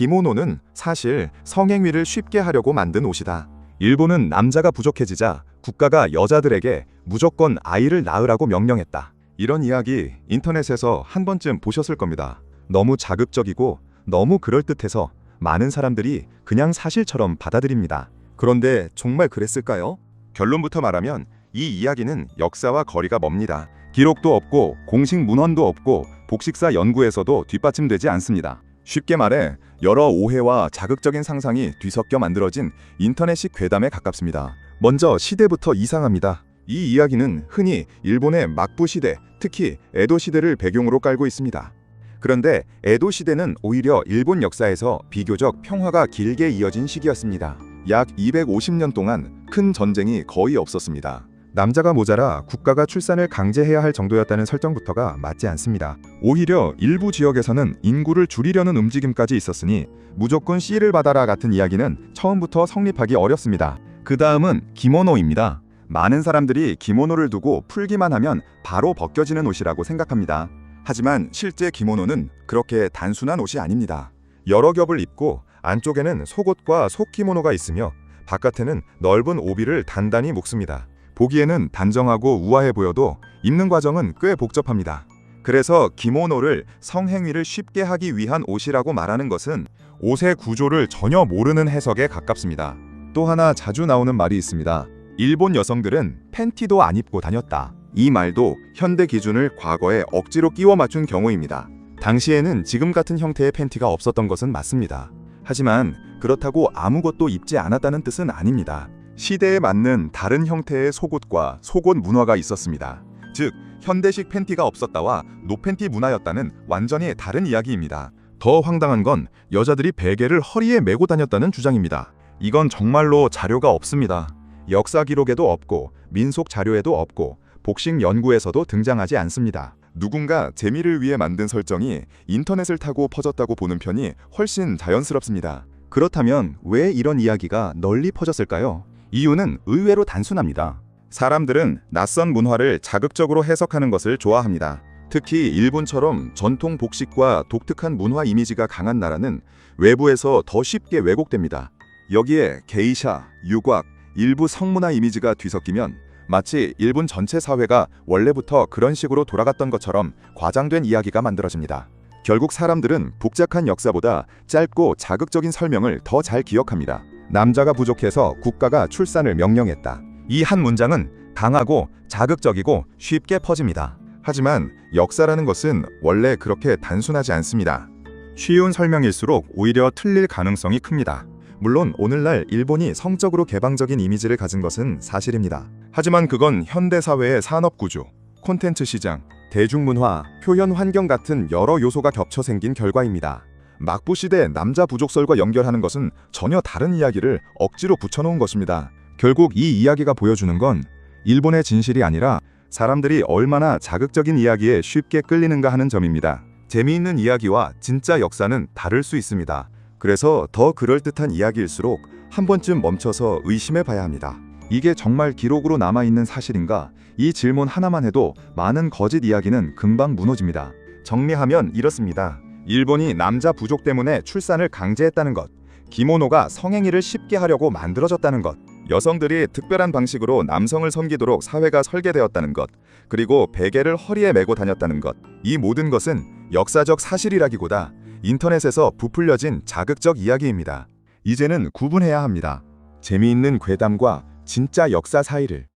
기모노는 사실 성행위를 쉽게 하려고 만든 옷이다. 일본은 남자가 부족해지자 국가가 여자들에게 무조건 아이를 낳으라고 명령했다. 이런 이야기 인터넷에서 한 번쯤 보셨을 겁니다. 너무 자극적이고 너무 그럴듯해서 많은 사람들이 그냥 사실처럼 받아들입니다. 그런데 정말 그랬을까요? 결론부터 말하면 이 이야기는 역사와 거리가 멉니다. 기록도 없고 공식 문헌도 없고 복식사 연구에서도 뒷받침되지 않습니다. 쉽게 말해 여러 오해와 자극적인 상상이 뒤섞여 만들어진 인터넷식 괴담에 가깝습니다. 먼저 시대부터 이상합니다. 이 이야기는 흔히 일본의 막부 시대, 특히 에도 시대를 배경으로 깔고 있습니다. 그런데 에도 시대는 오히려 일본 역사에서 비교적 평화가 길게 이어진 시기였습니다. 약 250년 동안 큰 전쟁이 거의 없었습니다. 남자가 모자라 국가가 출산을 강제해야 할 정도였다는 설정부터가 맞지 않습니다. 오히려 일부 지역에서는 인구를 줄이려는 움직임까지 있었으니 무조건 씨를 받아라 같은 이야기는 처음부터 성립하기 어렵습니다. 그 다음은 기모노입니다. 많은 사람들이 기모노를 두고 풀기만 하면 바로 벗겨지는 옷이라고 생각합니다. 하지만 실제 기모노는 그렇게 단순한 옷이 아닙니다. 여러 겹을 입고 안쪽에는 속옷과 속기모노가 있으며 바깥에는 넓은 오비를 단단히 묶습니다. 보기에는 단정하고 우아해 보여도 입는 과정은 꽤 복잡합니다. 그래서 기모노를 성행위를 쉽게 하기 위한 옷이라고 말하는 것은 옷의 구조를 전혀 모르는 해석에 가깝습니다. 또 하나 자주 나오는 말이 있습니다. 일본 여성들은 팬티도 안 입고 다녔다. 이 말도 현대 기준을 과거에 억지로 끼워 맞춘 경우입니다. 당시에는 지금 같은 형태의 팬티가 없었던 것은 맞습니다. 하지만 그렇다고 아무것도 입지 않았다는 뜻은 아닙니다. 시대에 맞는 다른 형태의 속옷과 속옷 문화가 있었습니다. 즉, 현대식 팬티가 없었다와 노팬티 문화였다는 완전히 다른 이야기입니다. 더 황당한 건 여자들이 베개를 허리에 메고 다녔다는 주장입니다. 이건 정말로 자료가 없습니다. 역사 기록에도 없고 민속 자료에도 없고 복식 연구에서도 등장하지 않습니다. 누군가 재미를 위해 만든 설정이 인터넷을 타고 퍼졌다고 보는 편이 훨씬 자연스럽습니다. 그렇다면 왜 이런 이야기가 널리 퍼졌을까요? 이유는 의외로 단순합니다. 사람들은 낯선 문화를 자극적으로 해석하는 것을 좋아합니다. 특히 일본처럼 전통 복식과 독특한 문화 이미지가 강한 나라는 외부에서 더 쉽게 왜곡됩니다. 여기에 게이샤, 유곽, 일부 성문화 이미지가 뒤섞이면 마치 일본 전체 사회가 원래부터 그런 식으로 돌아갔던 것처럼 과장된 이야기가 만들어집니다. 결국 사람들은 복잡한 역사보다 짧고 자극적인 설명을 더 잘 기억합니다. 남자가 부족해서 국가가 출산을 명령했다. 이 한 문장은 강하고 자극적이고 쉽게 퍼집니다. 하지만 역사라는 것은 원래 그렇게 단순하지 않습니다. 쉬운 설명일수록 오히려 틀릴 가능성이 큽니다. 물론 오늘날 일본이 성적으로 개방적인 이미지를 가진 것은 사실입니다. 하지만 그건 현대사회의 산업구조, 콘텐츠 시장, 대중문화, 표현 환경 같은 여러 요소가 겹쳐 생긴 결과입니다. 막부시대 남자 부족설과 연결하는 것은 전혀 다른 이야기를 억지로 붙여놓은 것입니다. 결국 이 이야기가 보여주는 건 일본의 진실이 아니라 사람들이 얼마나 자극적인 이야기에 쉽게 끌리는가 하는 점입니다. 재미있는 이야기와 진짜 역사는 다를 수 있습니다. 그래서 더 그럴듯한 이야기일수록 한 번쯤 멈춰서 의심해 봐야 합니다. 이게 정말 기록으로 남아있는 사실인가? 이 질문 하나만 해도 많은 거짓 이야기는 금방 무너집니다. 정리하면 이렇습니다. 일본이 남자 부족 때문에 출산을 강제했다는 것, 기모노가 성행위를 쉽게 하려고 만들어졌다는 것, 여성들이 특별한 방식으로 남성을 섬기도록 사회가 설계되었다는 것, 그리고 베개를 허리에 메고 다녔다는 것, 이 모든 것은 역사적 사실이라기보다 인터넷에서 부풀려진 자극적 이야기입니다. 이제는 구분해야 합니다. 재미있는 괴담과 진짜 역사 사이를.